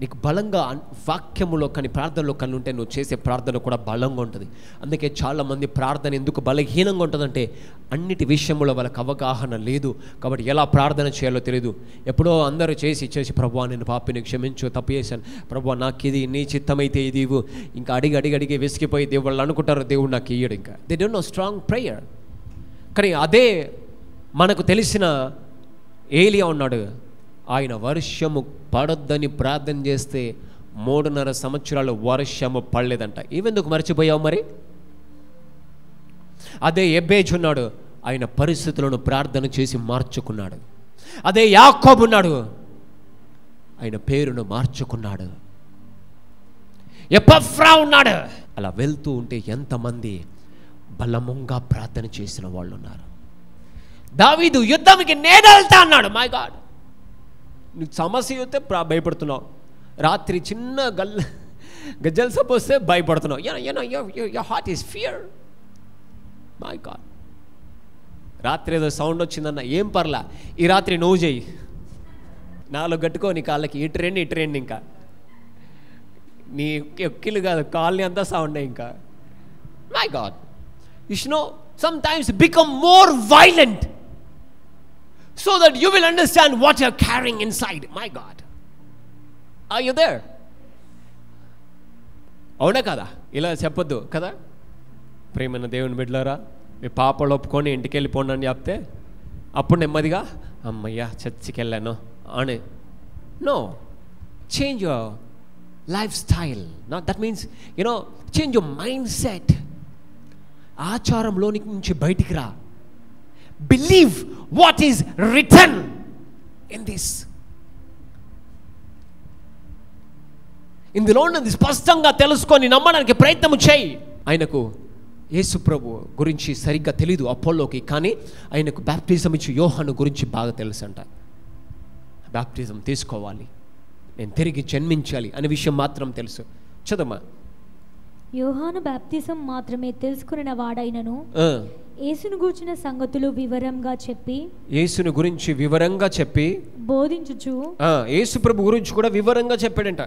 నీకు బలంగా వాక్యములో కానీ ప్రార్థనలో కానీ ఉంటే నువ్వు చేసే ప్రార్థన కూడా బలంగా ఉంటుంది. అందుకే చాలామంది ప్రార్థన ఎందుకు బలహీనంగా ఉంటుందంటే అన్నిటి విషయంలో వాళ్ళకి అవగాహన లేదు. కాబట్టి ఎలా ప్రార్థన చేయాలో తెలియదు. ఎప్పుడో అందరూ చేసి ప్రభువా నేను పాపిని క్షమించు, తప్పు చేశాను ప్రభువా, నాకు ఇది నీ చిత్తమైతే ఇది ఇవ్వు. ఇంకా అడిగి విసిగిపోయి దేవుళ్ళు అనుకుంటారు దేవుడు నాకు ఇయ్యడు. ఇంకా they don't know strong prayer. కానీ అదే మనకు తెలిసిన ఏలియా ఉన్నాడు. ఆయన వర్షము పడొద్దని ప్రార్థన చేస్తే 3.5 సంవత్సరాలు వర్షము పడలేదంట. ఇవెందుకు మర్చిపోయావు మరి? అదే ఎబ్బేజు ఉన్నాడు, ఆయన పరిస్థితులను ప్రార్థన చేసి మార్చుకున్నాడు. అదే యాకోబు ఉన్నాడు, ఆయన పేరును మార్చుకున్నాడు. ఎపఫ్రా ఉన్నాడు. అలా వెళ్తూ ఉంటే ఎంతమంది బలముగా ప్రార్థన చేసిన వాళ్ళు ఉన్నారు. దావీదు యుద్ధానికి నేను వెళ్తా అన్నాడు. మై గాడ్, నీకు సమస్య అయితే భయపడుతున్నావు. రాత్రి చిన్న గజ్జల సభ వస్తే భయపడుతున్నావు. Your heart is fear. My God, రాత్రి ఏదో సౌండ్ వచ్చిందన్న ఏం పర్లా, ఈ రాత్రి నువ్వు చెయ్యి. 4 గట్టుకో నీ కాళ్ళకి, ఇటు రండి ఇంకా నీ ఎక్కిలు కాదు కాళ్ళని అంతా సౌండే ఇంకా. My God, you should know sometimes become more violent so that you will understand what you are carrying inside. My God, are you there? అవునా కదా? ఇలా చెప్పొద్దు కదా. ప్రేమైన దేవుని బిడ్డలారా, మీ పాపలు ఒప్పుకొని ఇంటికి వెళ్ళిపోండి అని చెప్తే అప్పుడు నెమ్మదిగా అమ్మయ్యా చర్చికి వెళ్ళాను అని. No, change your lifestyle. Not that means change your mindset. ఆచారంలోని నుంచి బయటికి రా. Believe what is written in this. ఇందులో ఉన్నది స్పష్టంగా తెలుసుకొని నమ్మడానికి ప్రయత్నం చేయి. ఆయనకు యేసు ప్రభు గురించి సరిగ్గా తెలీదు అపోలోకి, కానీ ఆయనకు బ్యాప్టిజం ఇచ్చి యోహాను గురించి బాగా తెలుసంట. బ్యాప్టిజం తీసుకోవాలి, నేను తిరిగి జన్మించాలి అనే విషయం మాత్రం తెలుసు. చదమ్మా. యోహాను బాప్తిసం మాత్రమే తెలుసుకున్న వాడైనను యేసును గురించిన సంగతులు యేసును గురించి వివరంగా చెప్పి బోధించుచు యేసు ప్రభు గురించి కూడా వివరంగా చెప్పాడంట.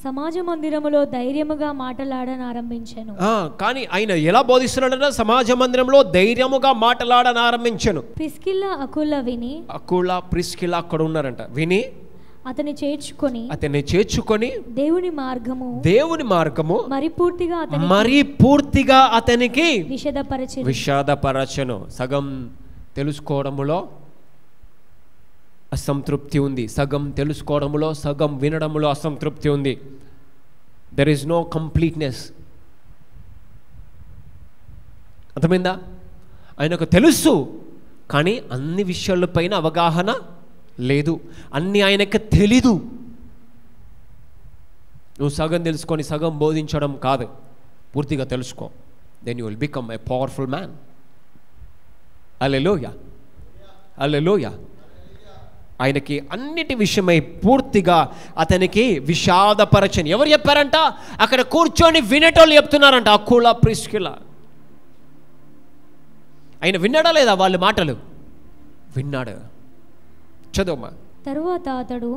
సమాజ మందిరములో ధైర్యముగా మాటలాడనారంభించెను. కానీ ఆయన ఎలా బోధిస్తున్నాడంట? సమాజ మందిరంలో ధైర్యముగా మాటలాడనారంభించెను. ప్రిస్కిల్లా అకులా ప్రిస్కిల్లా అక్కడ ఉన్నారంట. విని అతన్ని చేర్చుకొని దేవుని మార్గము మరి పూర్తిగా అతనికి విషాదపరచెను. సగం తెలుసుకోవడములో అసంతృప్తి ఉంది, సగం తెలుసుకోవడములో, సగం వినడములో అసంతృప్తి ఉంది. There is no completeness. అర్థమైందా? ఆయనకు తెలుసు, కానీ అన్ని విషయాలపైన అవగాహన లేదు. అన్నీ ఆయనకు తెలీదు. నువ్వు సగం తెలుసుకొని సగం బోధించడం కాదు, పూర్తిగా తెలుసుకో. Then you will become a powerful man. హల్లెలూయా, హల్లెలూయా. ఆయనకి అన్నిటి విషయమై పూర్తిగా అతనికి విషాదపరచని. ఎవరు చెప్పారంట? అక్కడ కూర్చొని వినేటోళ్ళు చెప్తున్నారంట. అకులా ప్రిస్కిలా. ఆయన విన్నాడా లేదా వాళ్ళ మాటలు? విన్నాడు. చదువుమా. తరువాత అతడు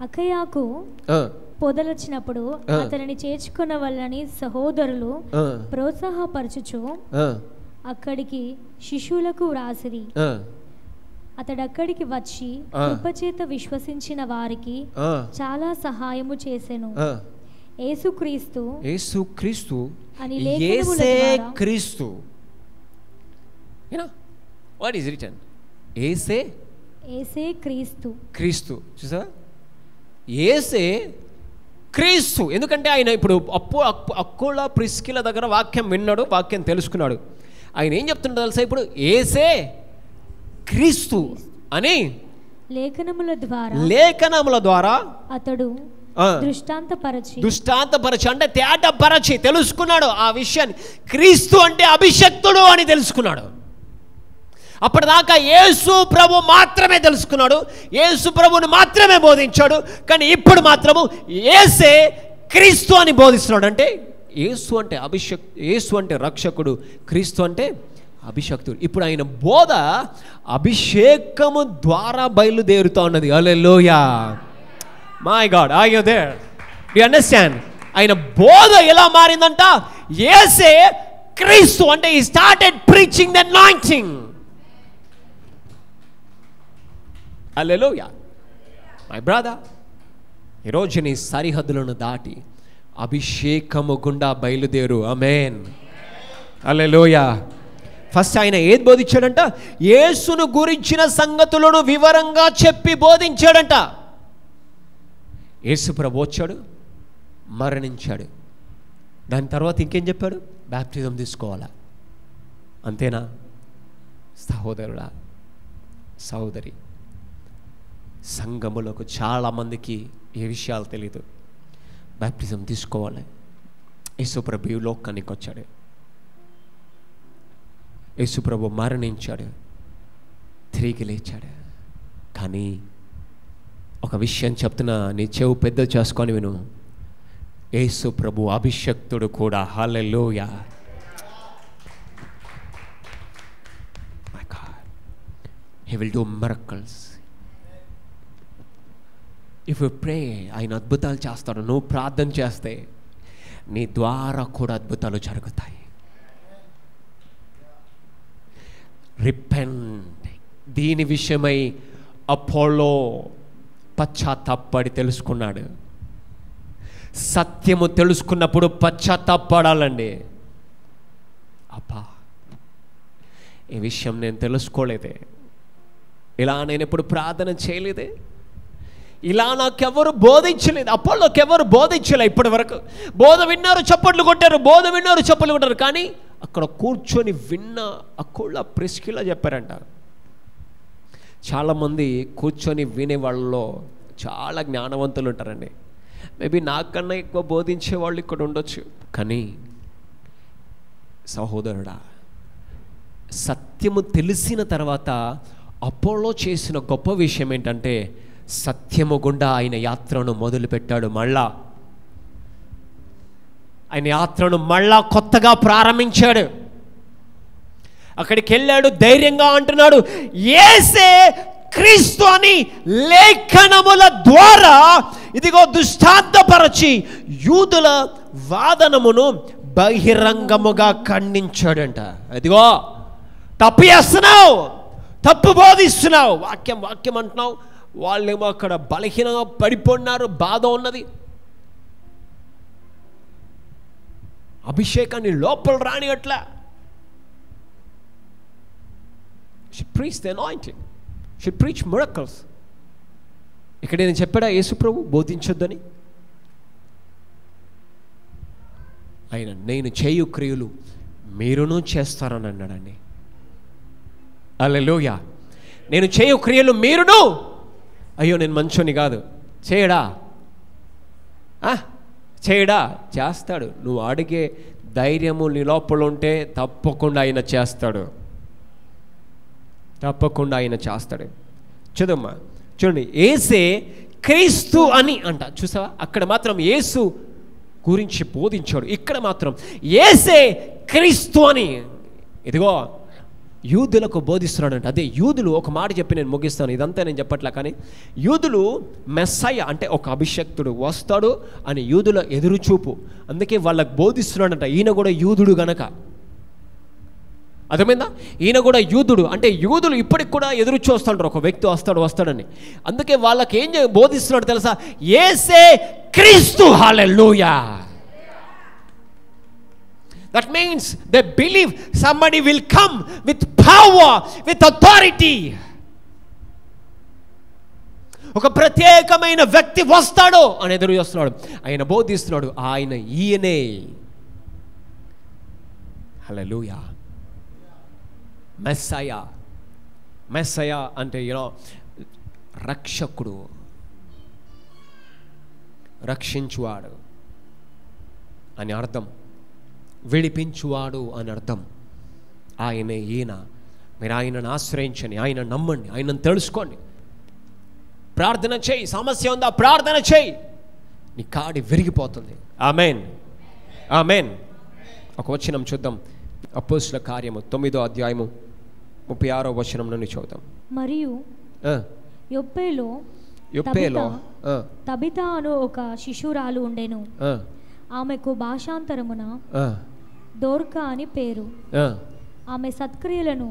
అకయాకు పొదలొచ్చినప్పుడు అతనిని చేర్చుకున్న వాళ్ళని సహోదరులు ప్రోత్సాహపరచుచు అక్కడికి శిష్యులకు వ్రాసిరి. అతడక్కడికి వచ్చి కృపచేత విశ్వసించిన వారికి చాలా సహాయము చేసెను. యేసుక్రీస్తు అని క్రీస్తు. What is written? యేసే క్రీస్తు. చూసా, యేసే క్రీస్తు. ఎందుకంటే ఆయన ఇప్పుడు అక్కుల ప్రిస్కిల దగ్గర వాక్యం విన్నాడు, వాక్యం తెలుసుకున్నాడు. ఆయన ఏం చెప్తున్నాడు తెలుసా? ఇప్పుడు యేసే క్రీస్తు అని లేఖనముల ద్వారా అతడు దృష్టాంతపరచి అంటే తేటపరచి తెలుసుకున్నాడు ఆ విషయాన్ని. క్రీస్తు అంటే అభిషక్తుడు అని తెలుసుకున్నాడు. అప్పటిదాకా యేసు ప్రభు మాత్రమే తెలుసుకున్నాడు, యేసు ప్రభుని మాత్రమే బోధించాడు. కానీ ఇప్పుడు మాత్రము యేసే క్రీస్తు అని బోధిస్తున్నాడు. అంటే యేసు అంటే రక్షకుడు, క్రీస్తు అంటే అభిషక్తుడు. ఇప్పుడు ఆయన బోధ అభిషేకము ద్వారా బయలుదేరుతా ఉన్నది. హల్లెలూయా, my God, are you there? Do you understand? ఆయన బోధ ఎలా మారిందంట? యేసే క్రీస్తు అంటే he started preaching the anointing. Hallelujah. My brother, ఈరోజు నీ సరిహద్దులను దాటి అభిషేకము గుండా బయలుదేరు. ఆమేన్. హల్లెలూయా. ఫస్ట్ ఆయన ఏది బోధించాడంట? యేసును గురించిన సంగతులను వివరంగా చెప్పి బోధించాడంట. యేసు ప్రభు వచ్చాడు, మరణించాడు, దాని తర్వాత ఇంకేం చెప్పాడు? బాప్టిజం తీసుకోవాలా. అంతేనా? సహోదరుడా, సహోదరి, సంఘములకు చాలామందికి ఏ విషయాలు తెలీదు. బాప్టిజం తీసుకోవాలి. యేసుప్రభు ఈ లోకానికి వచ్చాడు, యేసుప్రభు మరణించాడు, తిరిగి లేచాడు. కానీ ఒక విషయం చెప్తున్నా, నీ చెవు పెద్ద చేసుకొని విను. యేసుప్రభు అభిషక్తుడు కూడా. హల్లెలూయా. My God, he will do miracles if you pray. ఆయన అద్భుతాలు చేస్తాడు. నువ్వు ప్రార్థన చేస్తే నీ ద్వారా కూడా అద్భుతాలు జరుగుతాయి. రిపెంట్. దీని విషయమై అపోలో పశ్చాత్తాపడి తెలుసుకున్నాడు. సత్యము తెలుసుకున్నప్పుడు పశ్చాత్తాపడాలండి. అబ్బా, ఈ విషయం నేను తెలుసుకోలేదే, ఇలా నేను ఎప్పుడు ప్రార్థన చేయలేదే, ఇలా నాకెవరు బోధించలేదు, అపోలోకి ఎవరు బోధించలే ఇప్పటి వరకు. బోధ విన్నారు, చప్పట్లు కొట్టారు, బోధ విన్నారు, చప్పట్లు కొట్టారు, కానీ అక్కడ కూర్చొని విన్న అక్కుళ్ళ ప్రిస్కిలా చెప్పారంట. చాలామంది కూర్చొని వినే వాళ్ళలో చాలా జ్ఞానవంతులు ఉంటారండి. మేబీ నాకన్నా ఎక్కువ బోధించే వాళ్ళు ఇక్కడ ఉండొచ్చు. కానీ సహోదరుడా, సత్యము తెలిసిన తర్వాత అపోలో చేసిన గొప్ప విషయం ఏంటంటే, సత్యము గుండా ఆయన యాత్రను మొదలుపెట్టాడు. ఆయన యాత్రను మళ్ళా కొత్తగా ప్రారంభించాడు. అక్కడికి వెళ్ళాడు, ధైర్యంగా అంటున్నాడు, యేసే క్రీస్తు అని లేఖనముల ద్వారా ఇదిగో దృష్టాంతపరచి యూదుల వాదనమును బహిరంగముగా ఖండించాడంట. ఇదిగో తప్పు చేస్తున్నావు, తప్పు బోధిస్తున్నావు, వాక్యం వాక్యం అంటున్నావు, వాళ్ళేమో అక్కడ బలహీనంగా పడిపోన్నారు, బాధ ఉన్నది, అభిషేకాన్ని లోపల రాని అట్లా. Should preach the anointing, should preach miracles. ఇక్కడ నేను చెప్పాడా యేసు ప్రభు బోధించొద్దని? ఆయన నేను చేయు క్రియలు మీరును చేస్తారని అన్నాడండి. హల్లెలూయా. నేను చేయు క్రియలు మీరును. అయ్యో నేను మంచోని కాదు, చేయడా? చేయడా? చేస్తాడు. నువ్వు అడిగే ధైర్యము నీ లోపల ఉంటే తప్పకుండా ఆయన చేస్తాడు, తప్పకుండా ఆయన చేస్తాడు. చదమ్మా, చూడండి, యేసే క్రీస్తు అని అంట. చూసావా, అక్కడ మాత్రం యేసు గురించి బోధించాడు, ఇక్కడ మాత్రం యేసే క్రీస్తు అని. ఇదిగో యూదులకు బోధిస్తున్నాడంట. అదే యూదులు, ఒక మాట చెప్పి నేను ముగిస్తాను, ఇదంతా నేను చెప్పట్లా, కానీ యూదులు మెస్సయ్య అంటే ఒక అభిషక్తుడు వస్తాడు అని యూదుల ఎదురుచూపు, అందుకే వాళ్ళకు బోధిస్తున్నాడంట. ఈయన కూడా యూదుడు గనక, అర్థమైందా? ఈయన కూడా యూదుడు అంటే యూదులు ఇప్పటికి కూడా ఎదురు చూస్తుంటారు, ఒక వ్యక్తి వస్తాడని. అందుకే వాళ్ళకి ఏం బోధిస్తున్నాడు తెలుసా? యేసే క్రీస్తు. హల్లెలూయా. That means they believe somebody will come with power, with authority. ఒక ప్రత్యేకమైన వ్యక్తి వస్తాడు అని ఎదురు చూస్తున్నాడు. ఆయన బోధిస్తున్నాడు, ఆయన ఈయనే. హల్లెలూయా. మెస్సయా అంటే రక్షకుడు, రక్షించువాడు అని అర్థం, విడిపించువాడు అని అర్థం. ఆయనే ఈయన. మీరు ఆయనను ఆశ్రయించండి, ఆయన నమ్మండి, ఆయనను తెలుసుకోండి, ప్రార్థన చేయి. సమస్య ఉందా? ప్రార్థన చేయి, నీ కాడి విరిగిపోతుంది. ఆమేన్, ఆమేన్. ఒక వచనం చూద్దాం, అపోస్తలుల కార్యము 9వ అధ్యాయము 36వ వచనం నుండి చూద్దాం. మరియు యొప్పేలో యొప్పేలో తబిత అను ఒక శిశురాలు ఉండెను. ఆమెకు భాషాంతరమున దోర్కా అని పేరు. ఆమె సత్క్రియలను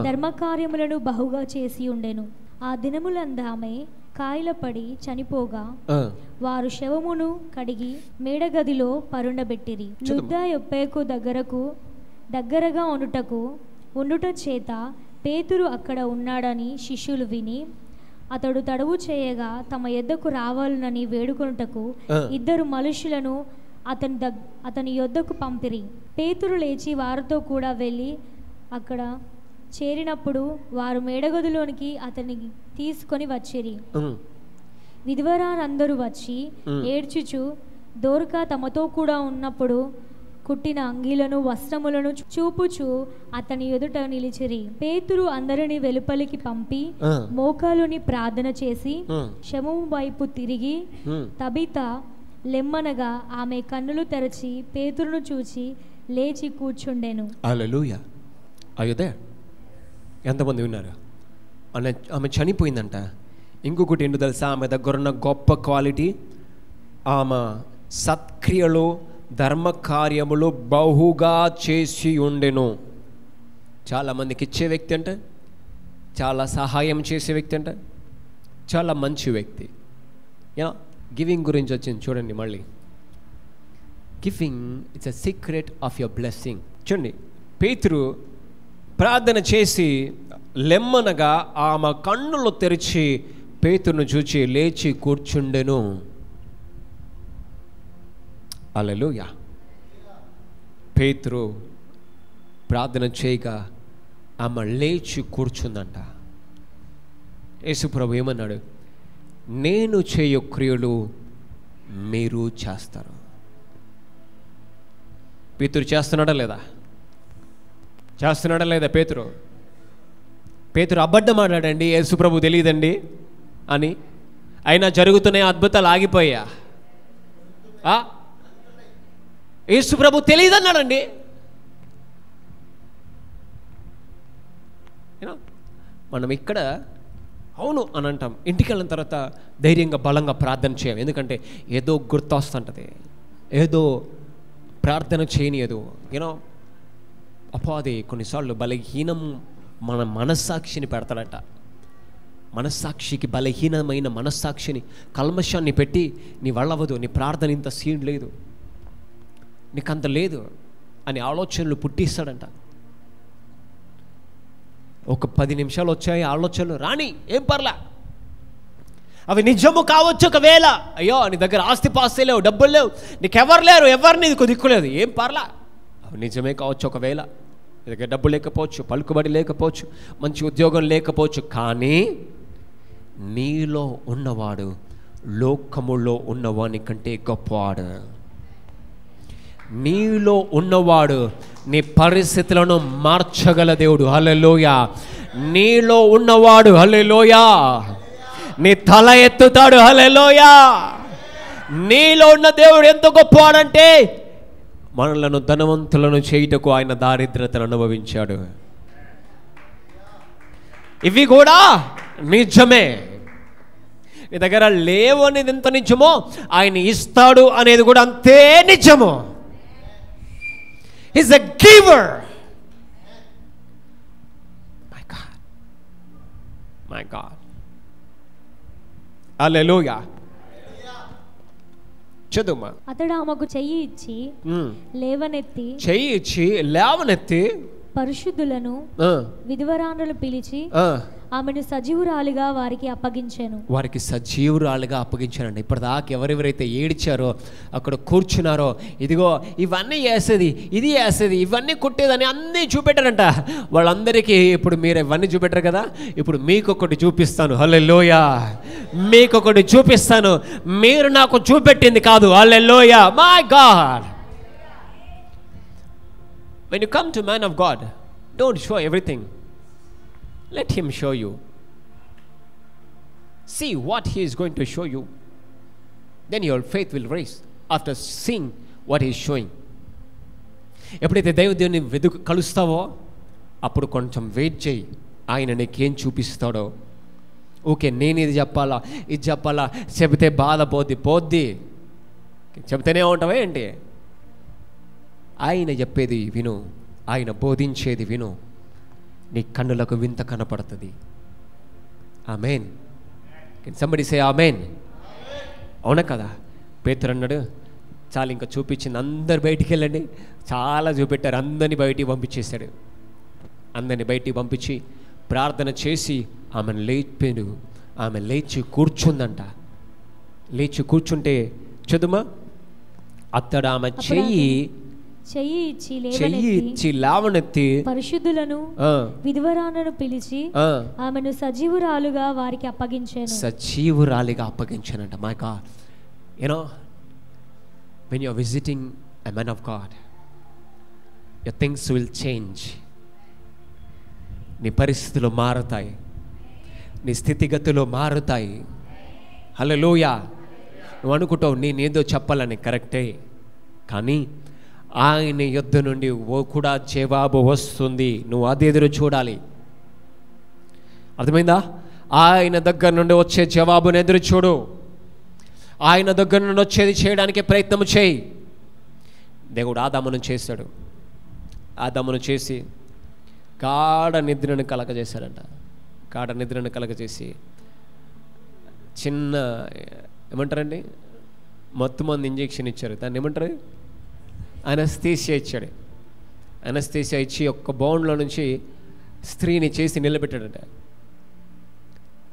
ధర్మకార్యములను బహుగా చేసి ఉండెను. ఆ దినములందు ఆమె కాయలపడి చనిపోగా వారు శవమును కడిగి మేడగదిలో పరుండబెట్టిరి. లుద్దా యొప్పేకు దగ్గరగా ఉండుట చేత పేతురు అక్కడ ఉన్నాడని శిష్యులు విని అతడు తడవు చేయగా తమ యొద్దకు రావాలనని వేడుకొనుటకు 2 మనుషులను అతని యొద్దకు పంపిరి. పేతురు లేచి వారితో కూడా వెళ్ళి అక్కడ చేరినప్పుడు వారు మేడగదిలోనికి అతన్ని తీసుకొని వచ్చిరి. విధవరారందరూ వచ్చి ఏడ్చుచు దోర్కా తమతో కూడా ఉన్నప్పుడు కుట్టిన అంగీలను వస్త్రములను చూపుచు అతని ఎదుట నిలిచిరి. పేతురు అందరిని వెలుపలికి పంపి మోకాలుని ప్రార్థన చేసి శవము వైపు తిరిగి తబిత లెమ్మనగా ఆమె కన్నులు తెరచి పేతురును చూచి లేచి కూర్చుండెను. హల్లెలూయా. అయ్యోదే ఎంతమంది ఉన్నారు? ఆమె చనిపోయిందంట. ఇంకొకటి ఏంటో తెలుసా? ఆమె దగ్గర ఉన్న గొప్ప క్వాలిటీ, ఆమె సత్క్రియలు ధర్మకార్యములు బహుగా చేసి ఉండెను. చాలామందికి ఇచ్చే వ్యక్తి అంట, చాలా సహాయం చేసే వ్యక్తి అంట, చాలా మంచి వ్యక్తి. గివింగ్ గురించి వచ్చింది చూడండి. మళ్ళీ giving it's a secret of your blessing. చూడండి, పేతురు ప్రార్థన చేసి లెమ్మనగా ఆమె కన్నులు తెరిచి పేతురును చూచి లేచి కూర్చుండెను. హల్లెలూయా. పేతురు ప్రార్థన చేయగా ఆమె లేచి కూర్చుందంట. యేసుప్రభు ఏమన్నాడు? నేను చేయు క్రియలు మీరు చేస్తారు. పేతురు చేస్తున్నాడా లేదా? చేస్తున్నాడా లేదా? పేతురు అబద్ధం ఆడాడండి, యేసుప్రభు తెలియదండి అని. అయినా జరుగుతున్నాయి అద్భుతాలు, ఆగిపోయా? యేసుప్రభు తెలియదన్నాడండి. మనం ఇక్కడ అవును అని అంటాం, ఇంటికి వెళ్ళిన తర్వాత ధైర్యంగా బలంగా ప్రార్థన చేయం. ఎందుకంటే ఏదో గుర్తొస్తుంటుంది, ఏదో ప్రార్థన చేయనియదు. అపాది కొన్నిసార్లు బలహీనం మన మనస్సాక్షిని పెడతాడట. మనస్సాక్షికి, బలహీనమైన మనస్సాక్షిని, కల్మషాన్ని పెట్టి నీ వల్లవదు, నీ ప్రార్థన ఇంత సీన్ లేదు, నీకంత లేదు అని ఆలోచనలు పుట్టిస్తాడంట. ఒక 10 నిమిషాలు వచ్చాయి ఆలోచనలు, రాని ఏం పర్లా, అవి నిజము కావచ్చు. ఒకవేళ అయ్యో నీ దగ్గర ఆస్తిపాస్తి లేవు, డబ్బులు లేవు, నీకెవరు లేరు, ఎవరు నీకు దిక్కులేదు, ఏం పర్లా, అవి నిజమే కావచ్చు. ఒకవేళ నీ దగ్గర డబ్బు లేకపోవచ్చు, పలుకుబడి లేకపోవచ్చు, మంచి ఉద్యోగం లేకపోవచ్చు, కానీ నీలో ఉన్నవాడు లోకములో ఉన్నవాని కంటే గొప్పవాడు. నీలో ఉన్నవాడు నీ పరిస్థితులను మార్చగల దేవుడు. హల్లెలూయా. నీలో ఉన్నవాడు, హల్లెలూయా, నీ తల ఎత్తుతాడు. హల్లెలూయా. నీలో ఉన్న దేవుడు ఎంత గొప్పవాడంటే మనలను ధనవంతులను చేయుటకు ఆయన దారిద్రతను అనుభవించాడు. ఇవి కూడా నిజమే. నీ దగ్గర లేవు అనేది ఎంత నిజమో ఆయన ఇస్తాడు అనేది కూడా అంతే నిజము. He's a giver. My God. Hallelujah. చదువుమా. అతడు ఆమెకు చెయ్యి ఇచ్చి లేవనెత్తి పరిశుద్ధులను విధవరాండ్రులు పిలిచి ఆమెను సజీవురాలిగా వారికి అప్పగించాను. వారికి సజీవురాలుగా అప్పగించానండి. ఇప్పటిదాకా ఎవరెవరైతే ఏడ్చారో అక్కడ కూర్చున్నారో, ఇదిగో ఇవన్నీ వేసేది, ఇది వేసేది, ఇవన్నీ కుట్టేదని అన్నీ చూపెట్టారంట. వాళ్ళందరికీ ఇప్పుడు మీరు ఇవన్నీ చూపెట్టారు కదా, ఇప్పుడు మీకొకటి చూపిస్తాను. హల్లెలూయా. మీకొకటి చూపిస్తాను, మీరు నాకు చూపెట్టింది కాదు. హల్లెలూయా. My God. When you come to man of God, don't show everything. Let him show you. See what he is going to show you. Then your faith will rise after seeing what he is showing. ఎప్పుడైతే దేవుని కలుస్తావో అప్పుడు కొంచెం wait చేయి, ఆయన నీకేం చూపిస్తాడో. Okay, నేను ఇది చెప్పాలా, ఇది చెప్పాలా, చెబితే బాధ పోద్ది, చెబితేనే ఉంటావా ఏంటి? ఆయన చెప్పేది విను, ఆయన బోధించేది విను, నీ కన్నులకు వింత కనపడుతుంది. ఆమేన్. కెన్ సంబడి సే ఆమేన్? అవునా కదా? పేతురు అన్నాడు, చాలా ఇంకా చూపించింది, అందరు బయటికి వెళ్ళండి, చాలా చూపెట్టారు, అందరినీ బయటికి పంపించేశాడు. అందరినీ బయటికి పంపించి ప్రార్థన చేసి ఆమెను లేపాడు. ఆమె లేచి కూర్చుందంట. లేచి కూర్చుంటే చదుమా, అతడు ఆమె చెయ్యి ఇచ్చి లేవనెత్తి పరిశుద్ధులను విధవరాలను పిలిచి ఆమెను సజీవురాలుగా వారికి అప్పగించానంట. My God, you know, when you are visiting a man of God, your things will change. నీ పరిస్థితులు మారుతాయి, నీ స్థితిగతులు మారుతాయి. హల్లెలూయా. నువ్వు అనుకుంటావు నేనేదో చెప్పాలని, కరెక్టే, కానీ ఆయన యుద్ధ నుండి కూడా జవాబు వస్తుంది. నువ్వు అది ఎదురు చూడాలి. అర్థమైందా? ఆయన దగ్గర నుండి వచ్చే జవాబును ఎదురు చూడు. ఆయన దగ్గర నుండి వచ్చేది చేయడానికి ప్రయత్నం చేయి. దేవుడు ఆదామును చేశాడు. ఆదామును చేసి గాఢ నిద్రను కలగజేశాడంట. గాఢ నిద్రను కలగజేసి చిన్న ఏమంటారండి, మత్తుమంది ఇంజెక్షన్ ఇచ్చారు, దాన్ని ఏమంటారు, అనస్థీసియా ఇచ్చాడు. అనస్థీసియా ఇచ్చి ఒక్క బౌండ్లో నుంచి స్త్రీని చేసి నిలబెట్టాడట.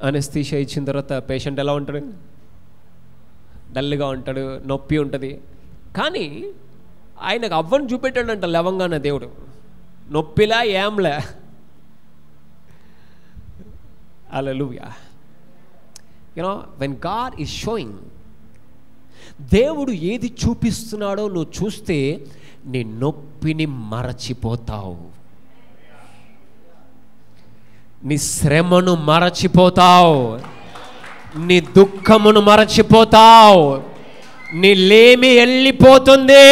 అనస్థీసియా ఇచ్చిన తర్వాత పేషెంట్ ఎలా ఉంటాడు? డల్గా ఉంటాడు, నొప్పి ఉంటుంది. కానీ ఆయనకు అవ్వని చూపెట్టాడంట లవంగాన దేవుడు. నొప్పిలా ఏంలే. హల్లెలూయా. You know, when God is showing, దేవుడు ఏది చూపిస్తున్నాడో నువ్వు చూస్తే నీ నొప్పిని మరచిపోతావు, నీ శ్రమను మరచిపోతావు, నీ దుఃఖమును మరచిపోతావు, నీ లేమి వెళ్ళిపోతుంది,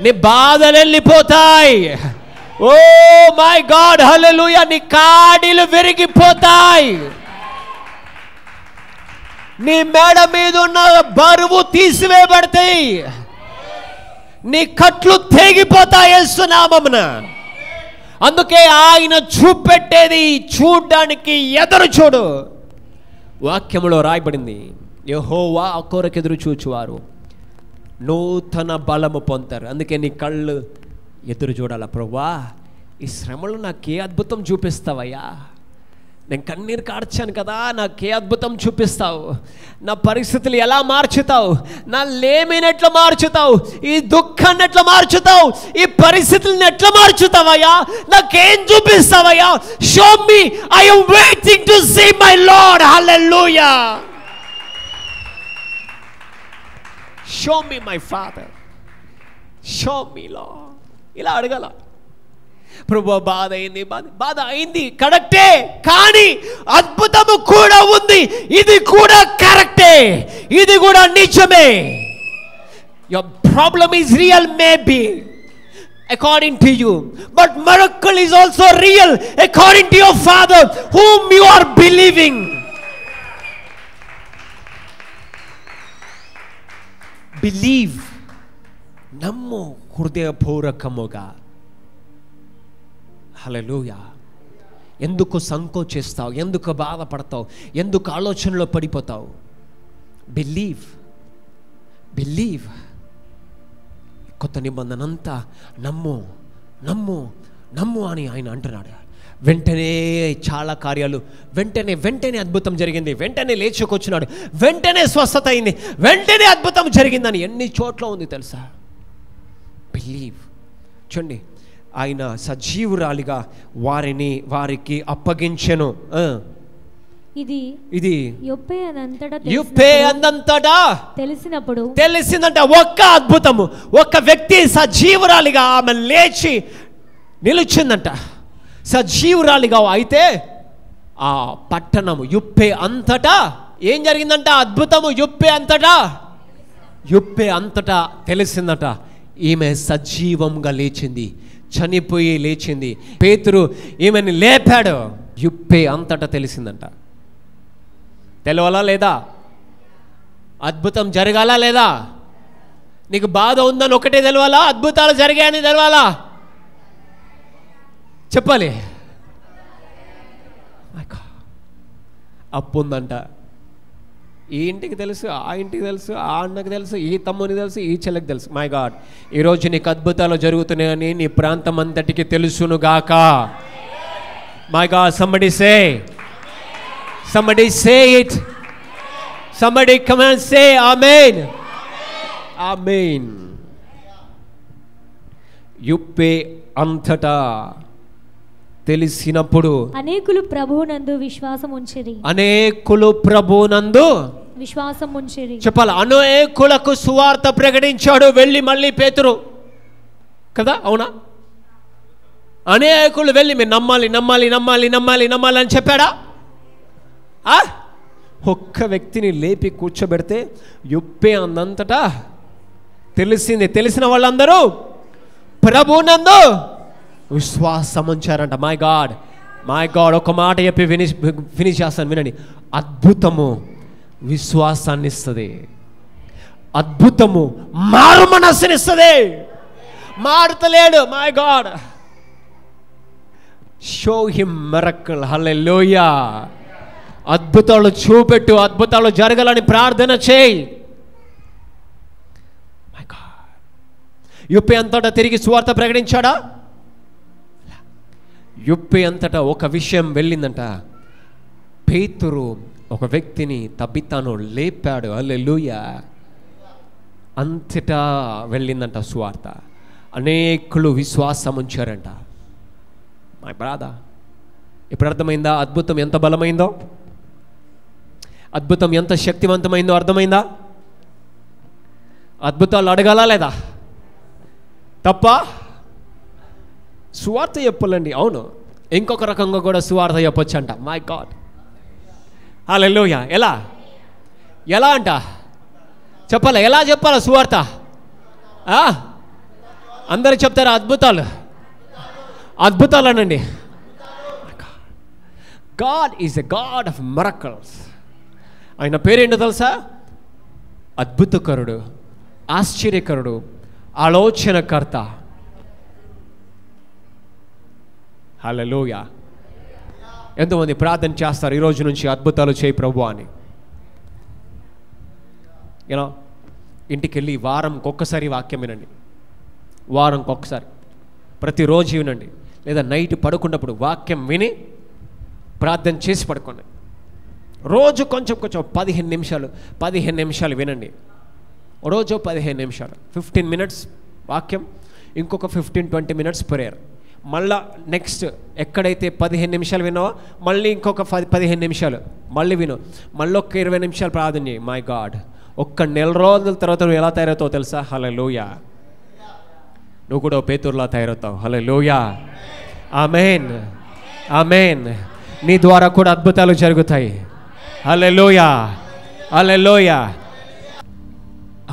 నీ బాధలు వెళ్ళిపోతాయి. ఓ మై గాడ్, హల్లెలూయా. నీ కాడిలు విరిగిపోతాయి, నీ మేడ మీద ఉన్న బరువు తీసివేయబడతాయి, నీ కట్లు తెగిపోతాయి యేసు నామమున. అందుకే ఆయన చూపెట్టేది చూడ్డానికి ఎదురు చూడు. వాక్యములో రాయబడింది, యెహోవా కొరకు ఎదురు చూచువారు నూతన బలము పొందుతారు. అందుకే నీ కళ్ళు ఎదురు చూడాల. ప్రభువా, ఈ శ్రమలు నాకే అద్భుతం చూపిస్తావయ్యా. నేను కన్నీరు కార్చాను కదా, నాకే అద్భుతం చూపిస్తావు. నా పరిస్థితులు ఎలా మార్చుతావు, నా లేమిని ఎట్లా మార్చుతావు, ఈ దుఃఖాన్ని ఎట్లా మార్చుతావు, ఈ పరిస్థితులను ఎట్లా మార్చుతావయ్యా, నాకేం చూపిస్తావయ్యా. Show me, I am waiting to see my Lord. హల్లెలూయా. Show me my father, show me Lord. ఇలా అడగాల. ప్రభు, బాధ అయింది కరెక్టే, కానీ అద్భుతము కూడా ఉంది, ఇది కూడా కరెక్టే, ఇది కూడా నిజమే. Your problem is real maybe according to you, but miracle is also real according to your Father whom you are believing. Believe, నమ్ము హృదయపూర్వకముగా. హల్లెలూయా. ఎందుకు సంకోచిస్తావు, ఎందుకు బాధపడతావు, ఎందుకు ఆలోచనలో పడిపోతావు? Believe, believe. కొత్త నిబంధన అంతా నమ్ము, నమ్ము, నమ్ము అని ఆయన అంటున్నాడు. వెంటనే చాలా కార్యాలు, వెంటనే అద్భుతం జరిగింది, వెంటనే లేచుకొచ్చినాడు, వెంటనే స్వస్థత అయింది, వెంటనే అద్భుతం జరిగిందని ఎన్ని చోట్ల ఉంది తెలుసా? బిలీవ్. చూడండి, ఆయన సజీవురాలిగా వారికి అప్పగించెను. ఇది యొప్పే అందంతటా తెలిసిందంట. ఒక్క అద్భుతము, ఒక్క వ్యక్తి సజీవురాలిగా ఆమె లేచి నిలిచిందంట, సజీవురాలిగా. అయితే ఆ పట్టణము యొప్పే అంతటా ఏం జరిగిందంట? అద్భుతము యొప్పే అంతటా తెలిసిందట. ఈమె సజీవంగా లేచింది, చనిపోయి లేచింది. పేతురు ఈమెని లేపాడు. యొప్పే అంతటా తెలిసిందంట. తెలవాలా లేదా? అద్భుతం జరగాలా లేదా? నీకు బాధ ఉందని ఒకటే తెలవాలా? అద్భుతాలు జరిగాయని తెలవాలా? చెప్పాలి. అప్పు ఉందంట, ఈ ఇంటికి తెలుసు, ఆ ఇంటికి తెలుసు, ఆ అన్నకి తెలుసు, ఈ తమ్మునికి తెలుసు, ఈ చెల్లెకి తెలుసు. మై గాడ్, ఈరోజు నీకు అద్భుతాలు జరుగుతున్నాయని నీ ప్రాంతం అంతటికి తెలుసునుగాక. My God, somebody say it. Somebody come and say amen. Amen. యుప్పే అంతటా తెలిసినప్పుడు అనేకులు ప్రభువునందు విశ్వాసం ఉంచిరి. అనేకులు ప్రభువునందు విశ్వాసం ఉంచిరి. చెప్పాలి. అనేకులకు సువార్త ప్రకటించాడు వెళ్ళి మళ్ళీ పేతురు కదా, అవునా? అనేకులు వెళ్ళి మీరు నమ్మాలి నమ్మాలి నమ్మాలి నమ్మాలి నమ్మాలి అని చెప్పాడా? ఒక్క వ్యక్తిని లేపి కూర్చోబెడితే యుప్పే అన్నంతటా తెలిసింది. తెలిసిన వాళ్ళందరూ ప్రభువునందు విశ్వాసం ఉంచారంట. మై గాడ్, ఒక మాట చెప్పి ఫినిష్ చేస్తాను, వినండి. అద్భుతము విశ్వాసాన్ని ఇస్తుంది. అద్భుతము మారు మనస్సునిస్తుంది. మారుతలేడు. My God, show him miracle. హల్లెలూయా. అద్భుతాలు చూపెట్టు, అద్భుతాలు జరగాలని ప్రార్థన చేయి. మై గాడ్, యుప్పే అంతటా తిరిగి సువార్త ప్రకటించాడా? యుప్పే అంతటా ఒక విషయం వెళ్ళిందంట. పేతురు ఒక వ్యక్తిని తబితాను లేపాడు. హల్లెలూయా. అంతటా వెళ్ళిందంట సువార్త. అనేకులు విశ్వాసం ఉంచారంట. మై బ్రదర్, ఇప్పుడు అర్థమైందా అద్భుతం ఎంత బలమైందో? అద్భుతం ఎంత శక్తివంతమైందో అర్థమైందా? అద్భుతాలు అడగాలా లేదా? తప్ప సువార్త చెప్పాలండి. అవును, ఇంకొక రకంగా కూడా సువార్త చెప్పొచ్చు అంట. మై గాడ్, హల్లెలూయా. ఎలా అంట చెప్పాలా? ఎలా చెప్పాలా సువార్త? అందరూ చెప్తారా అద్భుతాలు అనండి. God is a God of miracles. ఆయన పేరేంటో తెలుసా? అద్భుతకరుడు, ఆశ్చర్యకరుడు, ఆలోచనకర్త. హల్లెలూయా. ఎంతోమంది ప్రార్థన చేస్తారు ఈరోజు నుంచి, అద్భుతాలు చేయి ప్రభు అని. యూనో, ఇంటికి వెళ్ళి వారంకి ఒక్కసారి వాక్యం వినండి. వారంకి ఒక్కసారి ప్రతిరోజు వినండి. లేదా నైట్ పడుకున్నప్పుడు వాక్యం విని ప్రార్థన చేసి పడుకోండి. రోజు కొంచెం 15 నిమిషాలు వినండి. రోజు 15 నిమిషాలు, 15 minutes వాక్యం, ఇంకొక 15-20 minutes ప్రేయర్. మళ్ళా నెక్స్ట్ ఎక్కడైతే 15 నిమిషాలు విన్నావో మళ్ళీ ఇంకొక 15 నిమిషాలు మళ్ళీ విను. మళ్ళీ ఒక 20 నిమిషాలు ప్రార్థన చేయి. మై గాడ్, ఒక్క నెల రోజుల తర్వాత నువ్వు ఎలా తయారవుతావు తెలుసా? హల్లెలూయా. నువ్వు కూడా పేతురులా తయారవుతావు. హల్లెలూయా. ఆమేన్, ఆమేన్. నీ ద్వారా కూడా అద్భుతాలు జరుగుతాయి. హల్లెలూయా, హల్లెలూయా.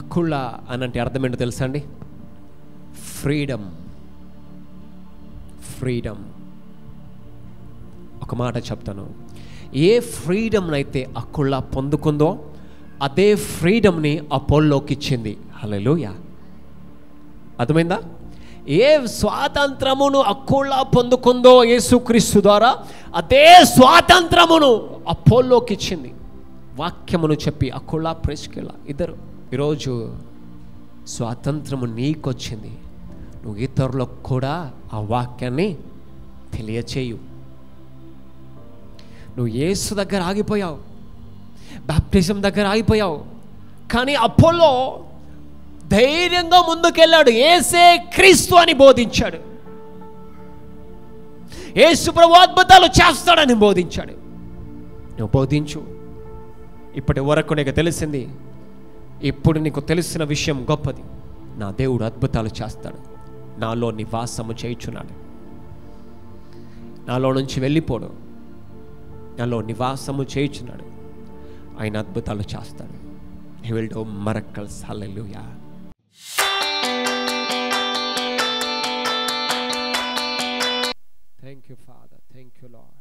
అక్కుళ్ళ అనంటే అర్థం ఏంటో తెలుసా అండి? ఫ్రీడమ్. ఒక మాట చెప్తాను. ఏ ఫ్రీడమ్ని అయితే అక్కుళ్ళ పొందుకుందో అదే ఫ్రీడమ్ని అపోల్లోకి ఇచ్చింది. హల్లెలూయా. అర్థమైందా? ఏ స్వాతంత్రమును అక్కుళ్ళ పొందుకుందో యేసుక్రీస్తు ద్వారా అదే స్వాతంత్రమును అపోల్లోకి ఇచ్చింది. వాక్యమును చెప్పి అక్కుళ్ళ ప్రిస్కిల్లా ఇద్దరు. ఈరోజు స్వాతంత్రము నీకొచ్చింది. నువ్వు ఇతరులకు కూడా ఆ వాక్యాన్ని తెలియచేయు. నువ్వు యేసు దగ్గర ఆగిపోయావు, బాప్టిజం దగ్గర ఆగిపోయావు. కానీ అపోలో ధైర్యంగా ముందుకెళ్ళాడు. యేసే క్రీస్తు అని బోధించాడు. యేసు ప్రభు అద్భుతాలు చేస్తాడని బోధించాడు. నువ్వు బోధించు. ఇప్పటి వరకు నీకు తెలిసింది, ఇప్పుడు నీకు తెలిసిన విషయం గొప్పది. నా దేవుడు అద్భుతాలు చేస్తాడు, నాలో నివాసము చేయుచున్నాడు. నాలో నుంచి వెళ్ళిపోడు, నాలో నివాసము చేయుచున్నాడు. ఆయన అద్భుతాలు చేస్తాడు. He will do miracles. Hallelujah. Thank you, Father. Thank you, Lord.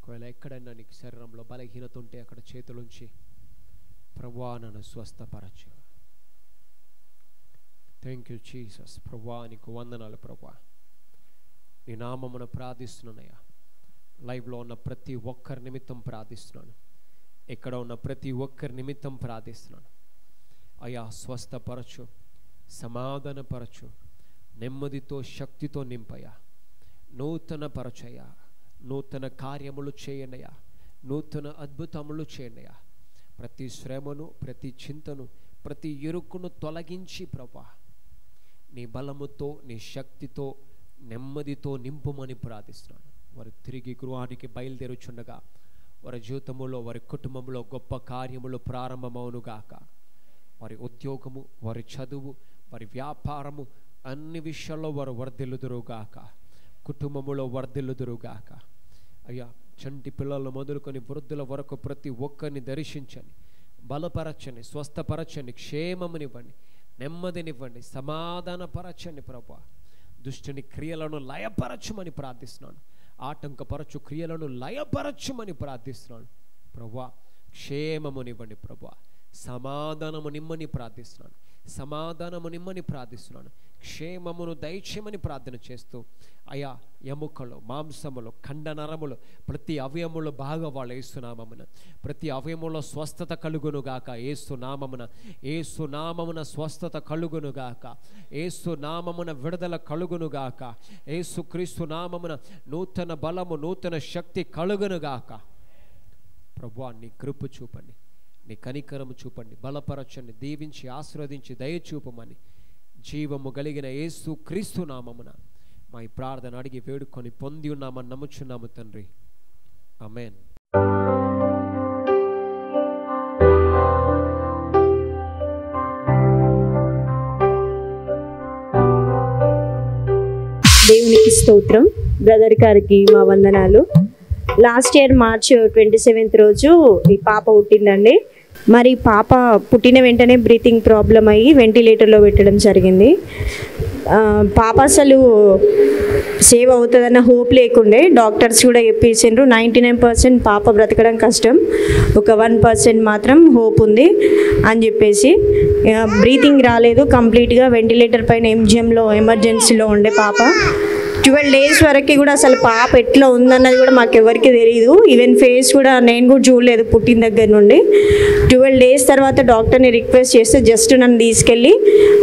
ఒకవేళ ఎక్కడైనా నీకు శరీరంలో బలహీనత ఉంటే అక్కడ చేతులుంచి ప్రభువా నన్ను స్వస్థపరచు. Thank you Jesus. ప్రభువా నీకు వందనాలు ప్రభువా. నీ నామమున ప్రార్థిస్తున్నానయ్యా. లైవ్లో ఉన్న ప్రతి ఒక్కరి నిమిత్తం ప్రార్థిస్తున్నాను. ఇక్కడ ఉన్న ప్రతి ఒక్కరి నిమిత్తం ప్రార్థిస్తున్నాను. అయ్యా స్వస్థపరచు, సమాధానపరచు, నెమ్మదితో శక్తితో నింపయ్యా. నూతన పరచయ్యా, నూతన కార్యములు చేయండియా, నూతన అద్భుతములు చేయండియా. ప్రతి శ్రమను, ప్రతి చింతను, ప్రతి ఇరుకును తొలగించి ప్రభువా నీ బలముతో, నీ శక్తితో, నెమ్మదితో నింపుమని ప్రార్థిస్తున్నాను. వారు తిరిగి గృహానికి బయలుదేరుచుండగా వారి జీవితములో, వారి కుటుంబంలో గొప్ప కార్యములు ప్రారంభమవునుగాక. వారి ఉద్యోగము, వారి చదువు, వారి వ్యాపారము అన్ని విషయాల్లో వారు వర్ధిల్లుదురుగాక. కుటుంబములో వర్ధిల్లుదురుగాక. అయ్యా చంటి పిల్లలు మొదలుకొని వృద్ధుల వరకు ప్రతి ఒక్కరిని దర్శించండి, బలపరచండి, స్వస్థపరచండి, క్షేమమునివ్వండి, నెమ్మదినివ్వండి, సమాధానపరచండి ప్రభువా. దుష్టుని క్రియలను లయపరచుమని ప్రార్థిస్తున్నాను. ఆటంకపరచు క్రియలను లయపరచుమని ప్రార్థిస్తున్నాను ప్రభువా. క్షేమమునివ్వండి ప్రభువా. సమాధానము నిమ్మని ప్రార్థిస్తున్నాను. సమాధానము నిమ్మని ప్రార్థిస్తున్నాను. క్షేమమును దయచేయమని ప్రార్థన చేస్తూ అయా ఎముకలు, మాంసములు, కండనరములు, ప్రతి అవయములు బాగా వాళ్ళు ఏసునామమున, ప్రతి అవయములో స్వస్థత కలుగునుగాక. ఏసునామమున, ఏసునామమున స్వస్థత కలుగునుగాక. ఏసునామమున విడుదల కలుగునుగాక. ఏసుక్రీస్తు నామమున నూతన బలము, నూతన శక్తి కలుగునుగాక. ప్రభువా నీ కృప చూపండి, నీ కనికరము చూపండి, బలపరచండి, దీవించి ఆశీర్వదించి దయచూపమని జీవము కలిగిన యేసు క్రీస్తు నామమున మా ఈ ప్రార్థన అడిగి వేడుకొని పొంది ఉన్నామని నమ్ముచున్నాము తండ్రి. ఆమేన్. దేవునికి స్తోత్రం. బ్రదర్ గారికి మా వందనాలు. లాస్ట్ ఇయర్ March 27 రోజు ఈ పాప పుట్టిందండి. మరి పాప పుట్టిన వెంటనే బ్రీతింగ్ ప్రాబ్లం అయ్యి వెంటిలేటర్లో పెట్టడం జరిగింది. పాప అసలు సేవ్ అవుతుందన్న హోప్ లేకుండే. డాక్టర్స్ కూడా చెప్పించారు 99% పాప బ్రతకడం కష్టం, ఒక 1% మాత్రం హోప్ ఉంది అని చెప్పేసి. బ్రీతింగ్ రాలేదు, కంప్లీట్గా వెంటిలేటర్ పైన MGMలో ఎమర్జెన్సీలో ఉండే పాప. 12 days వరకు కూడా అసలు పాప ఎట్లా ఉందన్నది కూడా మాకు ఎవరికి తెలియదు. ఈవెన్ ఫేస్ కూడా నేను కూడా చూడలేదు పుట్టిన దగ్గర నుండి. 12 days తర్వాత డాక్టర్ని రిక్వెస్ట్ చేస్తే జస్ట్ నన్ను తీసుకెళ్ళి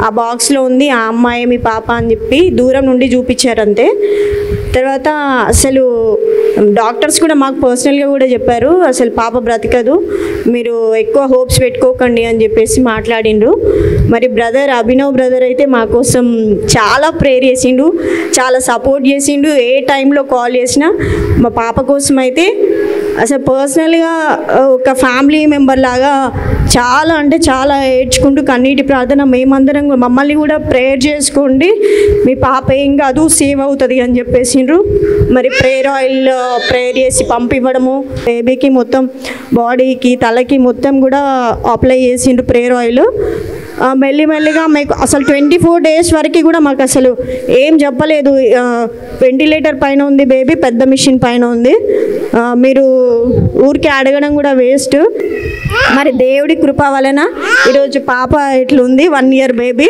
ఆ బాక్స్లో ఉంది ఆ అమ్మాయి మీ పాప అని చెప్పి దూరం నుండి చూపించారు అంతే. తర్వాత అసలు డాక్టర్స్ కూడా మాకు పర్సనల్గా కూడా చెప్పారు అసలు పాప బ్రతకదు, మీరు ఎక్కువ హోప్స్ పెట్టుకోకండి అని చెప్పేసి మాట్లాడిండ్రు. మరి బ్రదర్ అభినవ్ బ్రదర్ అయితే మా కోసం చాలా ప్రేయర్ చేసిండు, చాలా సపోర్ట్ చేసిండు. ఏ టైంలో కాల్ చేసినా మా పాప కోసం అయితే అసలు పర్సనల్గా ఒక ఫ్యామిలీ మెంబర్ లాగా చాలా అంటే చాలా ఏడ్చుకుంటూ కన్నీటి ప్రార్థన మేమందరం మమ్మల్ని కూడా ప్రేయర్ చేసుకోండి, మీ పాప ఏం కాదు సేవ్ అవుతుంది అని చెప్పేసిండ్రు. మరి ప్రేయర్ ఆయిల్ ప్రేయర్ చేసి పంపివ్వడము, బేబీకి మొత్తం బాడీకి తలకి మొత్తం కూడా అప్లై చేసిండ్రు ప్రేయర్ ఆయిల్. మెల్లిమెల్లిగా మీకు అసలు 24 days వరకు కూడా మాకు అసలు ఏం చెప్పలేదు. వెంటిలేటర్ పైన ఉంది బేబీ, పెద్ద మిషన్ పైన ఉంది, మీరు ఊరికి అడగడం కూడా వేస్ట్. మరి దేవుడి కృప వలన ఈరోజు పాప ఇట్లుంది, 1 year బేబీ.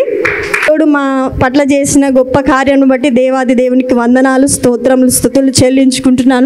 దేవుడు మా పట్ల చేసిన గొప్ప కార్యాన్ని బట్టి దేవాది దేవునికి వందనాలు, స్తోత్రములు, స్తుతులు చెల్లించుకుంటున్నాను.